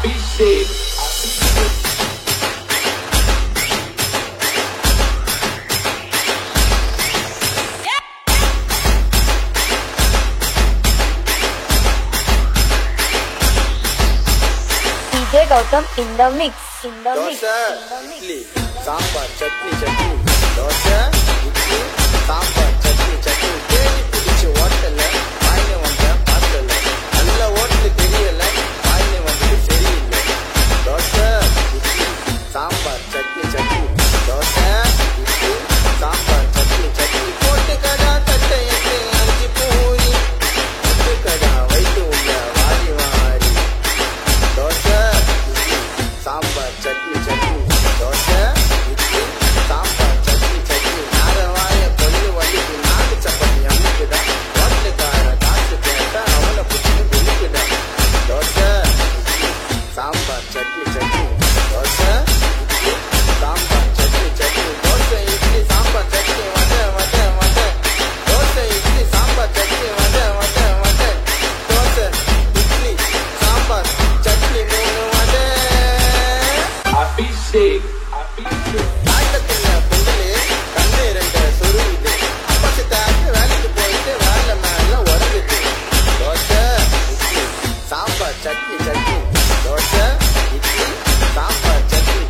Abhishek. DJ Gautam in the mix. Dosa, idli, sambar, chutney. Dosa, idli, sambar, chutney. Deli pidichu hotel, vaine vanda paatala. Alla hotel theriyala, vaine vandu seriyilla. Dosa, idli, sambar, chutney. Dosa, idli, sambar, chutney. Potu kada tattayette anji poori. Potu kada vaitu ulla vaari vaari. Dosa, idli, sambar, chutney. Dosa, idli, sambar, chutney. Naravaya pollu vallikku naadu chapati ammukuda. Hotelkaara kaasu ketta avana puchinu velikuda. Dosa, idli, sambar, chutney. Dosa, idli, sambar, chutney. Dosa, idli, sambar, chutney. Vada. Dosa, idli, sambar, chutney. Vada. Dosa, idli, sambar, chutney. Moonu vada. Abhishek. நாட்டத்துல பொங்கலே கண்ணு ரெண்ட சொருகுது. அப்பசித்தாக்கு வேலைக்கு போயிட்டு வேலை மேல உறங்குது. தோசை, இட்லி, சாம்பார், சட்னி. தோசை, இட்லி, சாம்பார், சட்னி.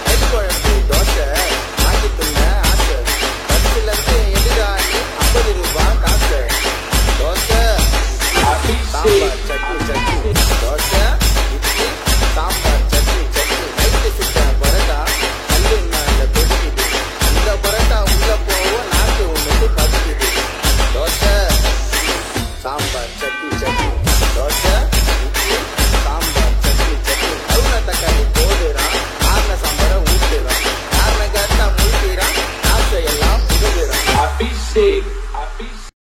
கறி குழம்பு தோசை வாங்கி துண்ண ஆசை. பஸ்ல இருந்து எதிராளி 50 ரூபாய் காசு. தோசை, இட்லி, சாம்பார், சட்னி. தோசை, இட்லி, சாம்பார், சட்னி. நைட்டு சுட்ட பரோட்டா கல்லு மேல கொதிக்குது. இந்த பரோட்டா உள்ள போக நாக்கு ஒண்ணுக்கு பதுக்குது. தோசை, சாம்பார், சட்னி. தோசை, இட்லி, சாம்பார், சட்னி. கவுன தக்காளி போடுறான், ஆறுன சாம்பாரை ஊத்துறான். யாருன கேட்டா முழுக்கிறான், காசை எல்லாம் புதுகிறான். Abhishek.